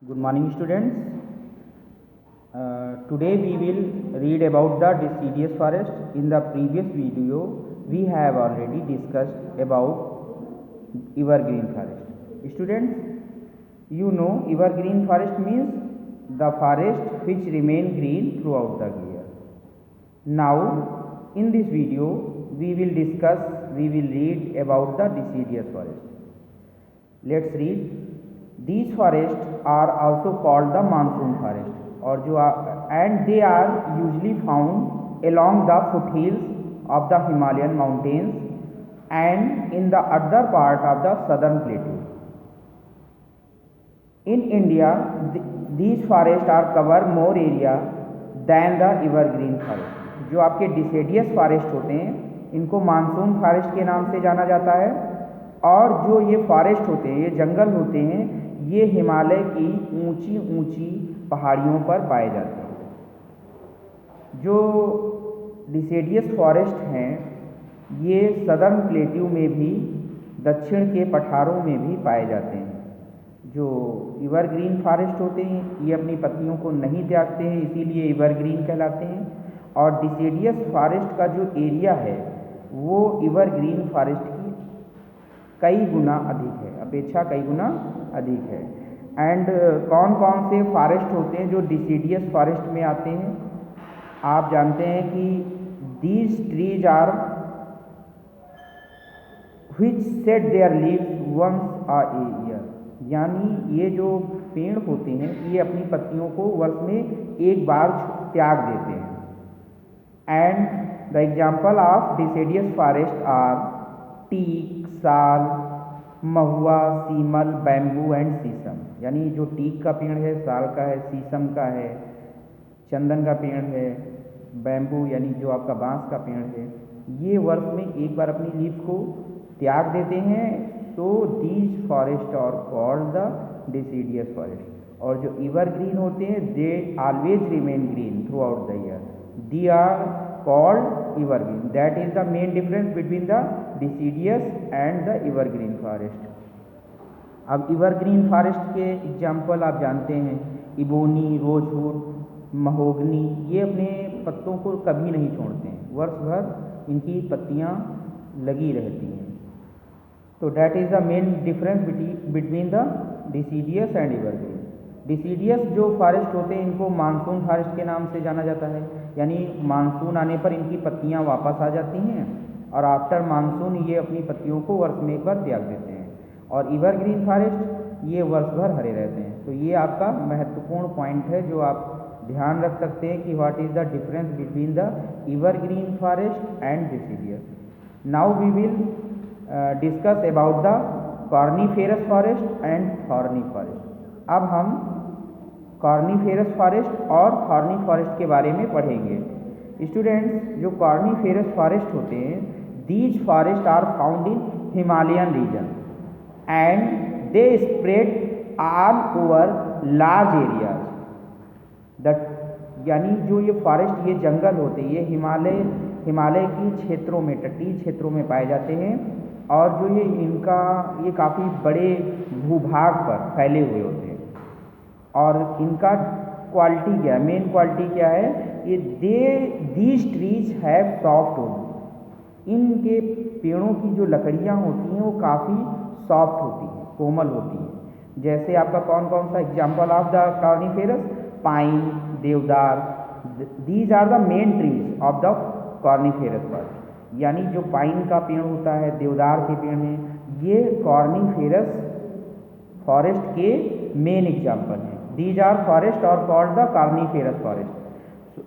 Good morning, students. Today we will read about the deciduous forest. In the previous video, we have already discussed about evergreen forest. Students, you know evergreen forest means the forest which remain green throughout the year. Now, in this video, we will read about the deciduous forest. Let's read. These forests are also called the monsoon forest and they are usually found along the foothills of the Himalayan mountains and in the other part of the southern plateau. In India, these forests are cover more area than the evergreen forest. जो आपके deciduous forest होते हैं इनको monsoon forest के नाम से जाना जाता है, और जो ये फॉरेस्ट होते हैं, ये जंगल होते हैं, ये हिमालय की ऊंची ऊंची पहाड़ियों पर पाए जाते हैं। जो डिसिडियस फॉरेस्ट हैं ये सदर्न प्लेट्यू में भी, दक्षिण के पठारों में भी पाए जाते हैं। जो एवरग्रीन फॉरेस्ट होते हैं ये अपनी पत्तियों को नहीं त्यागते हैं, इसीलिए एवरग्रीन कहलाते हैं। और डिसिडियस फॉरेस्ट का जो एरिया है वो एवरग्रीन फॉरेस्ट की कई गुना अधिक है, अपेक्षा कई गुना अधिक है। एंड कौन कौन से फॉरेस्ट होते हैं जो डिसिडियस फॉरेस्ट में आते हैं? आप जानते हैं कि these trees are which shed their leaves once a year, यानी ये जो पेड़ होते हैं ये अपनी पत्तियों को वर्ष में एक बार त्याग देते हैं। And the example of deciduous forest are teak, sal, mahua, सीमल, bamboo and शीशम। यानी जो टीक का पेड़ है, साल का है, शीशम का है, चंदन का पेड़ है, बैम्बू यानी जो आपका बांस का पेड़ है, ये वर्ष में एक बार अपनी लीव्स को त्याग देते हैं। तो these forest are called the deciduous forest. और जो एवरग्रीन होते हैं they always remain green throughout the year, they are called evergreen. That is the main difference between the deciduous and the evergreen forest. अब evergreen forest के example आप जानते हैं, ebony, rosewood, mahogany, ये अपने पत्तों को कभी नहीं छोड़ते हैं, वर्ष भर इनकी पत्तियां लगी रहती हैं। तो that is the main difference between the deciduous and evergreen. Deciduous जो फॉरेस्ट होते हैं इनको मानसून फॉरेस्ट के नाम से जाना जाता है, यानी मानसून आने पर इनकी पत्तियां वापस आ जाती हैं और आफ्टर मानसून ये अपनी पत्तियों को वर्ष में एक बार त्याग देते हैं। और एवरग्रीन फॉरेस्ट ये वर्ष भर हरे रहते हैं। तो ये आपका महत्वपूर्ण पॉइंट है जो आप ध्यान रख सकते हैं कि what is the difference between the evergreen forest and deciduous. Now we will discuss about the coniferous forest and thorny forest. अब हम कॉर्नीफेरस फॉरेस्ट और थॉर्नी फॉरेस्ट के बारे में पढ़ेंगे। स्टूडेंट्स, जो कॉर्नीफेरस फॉरेस्ट होते हैं these forest are found in Himalayan region and they spread all over large areas. यानी जो ये फॉरेस्ट, ये जंगल होते हैं, ये हिमालय की क्षेत्रों में, तटीय क्षेत्रों में पाए जाते हैं। और जो ये काफ़ी बड़े भूभाग पर फैले हुए होते हैं। और इनका क्वालिटी क्या है, मेन क्वालिटी क्या है, ये these trees have soft wood. इनके पेड़ों की जो लकड़ियाँ होती हैं वो काफ़ी सॉफ्ट होती हैं, कोमल होती हैं। जैसे आपका कौन कौन सा example of the coniferous? Pine, deodar, these are the main trees of the coniferous forest. यानी जो पाइन का पेड़ होता है, देवदार के पेड़ हैं, ये कॉर्नीफेरस फॉरेस्ट के मेन एग्जाम्पल हैं। दीज आर फॉरेस्ट और called the coniferous forest.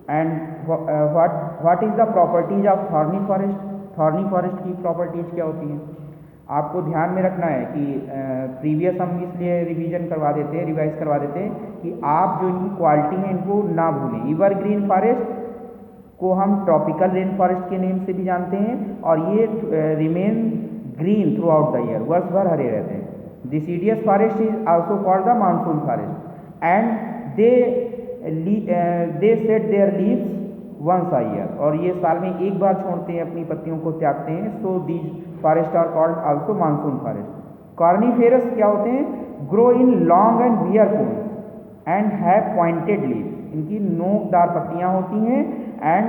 And what is the properties of thorny forest? Thorny forest की प्रॉपर्टीज क्या होती हैं? आपको ध्यान में रखना है कि प्रीवियस हम इसलिए रिवाइज करवा देते हैं कि आप जो इनकी क्वालिटी है इनको ना भूलें। एवरग्रीन फॉरेस्ट को हम ट्रॉपिकल रेन फॉरेस्ट के नेम से भी जानते हैं और ये remain green throughout the year, वर्ष भर हरे रहते हैं। Deciduous forest is also called the monsoon forest and they shed their leaves once a year, और ये साल में एक बार छोड़ते हैं, अपनी पत्तियों को त्यागते हैं। So these forest are called also monsoon forest. Coniferous क्या होते हैं? Grow in long and bear cones. And have pointed leaves, इनकी नोकदार पत्तियां होती हैं। And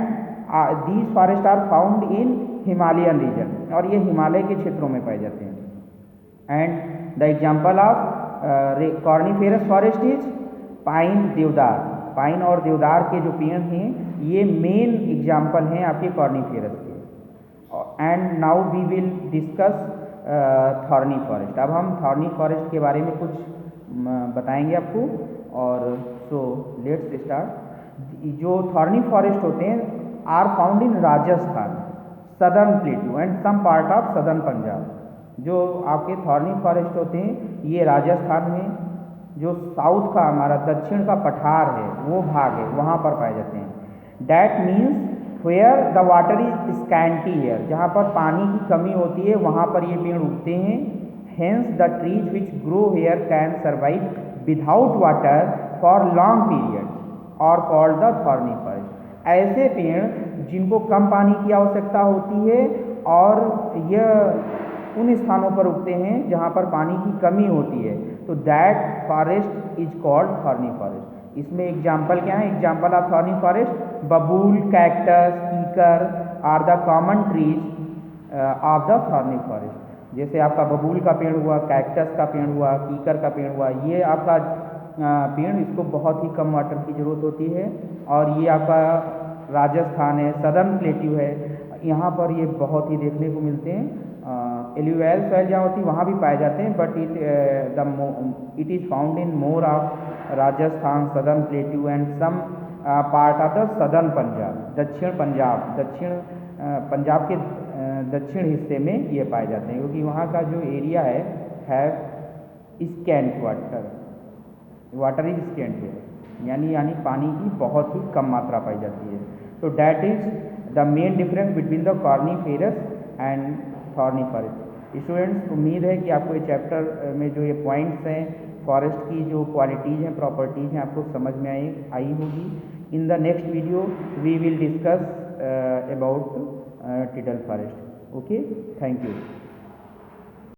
these forest are found in Himalayan region, और ये हिमालय के क्षेत्रों में पाए जाते हैं। And the example of coniferous forest is pine, deodar. Pine और देवदार के जो पेड़ हैं ये मेन एग्जाम्पल हैं आपके कॉर्निफेरस के। And now we will discuss thorny forest. अब हम थॉर्नी फॉरेस्ट के बारे में कुछ बताएंगे आपको। और सो लेट्स स्टार्ट। जो थॉर्नी फॉरेस्ट होते हैं are found in Rajasthan, southern plateau and some part of southern Punjab. जो आपके थॉर्नी फॉरेस्ट होते हैं ये राजस्थान में, जो साउथ का हमारा दक्षिण का पठार है वो भाग है वहाँ पर पाए जाते हैं। That means where the water is scanty here, जहाँ पर पानी की कमी होती है वहाँ पर ये पेड़ उगते हैं। Hence the trees which grow here can survive without water for long period are called the thorny forest. ऐसे पेड़ जिनको कम पानी की आवश्यकता होती है और यह उन स्थानों पर उगते हैं जहाँ पर पानी की कमी होती है, तो that forest is called thorny forest. इसमें एग्जाम्पल क्या है? Example of thorny forest babul, cactus, kikar are the common trees of the thorny forest. जैसे आपका बबूल का पेड़ हुआ, कैक्टस का पेड़ हुआ, कीकर का पेड़ हुआ, ये आपका पेड़, इसको बहुत ही कम वाटर की ज़रूरत होती है। और ये आपका राजस्थान है, सदर्न प्लेट्यू है, यहाँ पर ये बहुत ही देखने को मिलते हैं। एल्यूवियल सॉइल जहाँ होती है वहाँ भी पाए जाते हैं, but it is found in more of Rajasthan, southern plateau and some part of the southern Punjab, दक्षिण पंजाब, दक्षिण पंजाब के दक्षिण हिस्से में ये पाए जाते हैं, क्योंकि वहाँ का जो एरिया है स्कैंट वाटर इज स्कैंट है, यानी पानी की बहुत ही कम मात्रा पाई जाती है। तो that is the main difference between the coniferous and thorny forest. Students, उम्मीद है कि आपको ये चैप्टर में जो ये पॉइंट्स हैं फॉरेस्ट की जो क्वालिटीज़ हैं, प्रॉपर्टीज़ हैं, आपको समझ में आई होगी। In the next video we will discuss about tidal forest. Okay, thank you.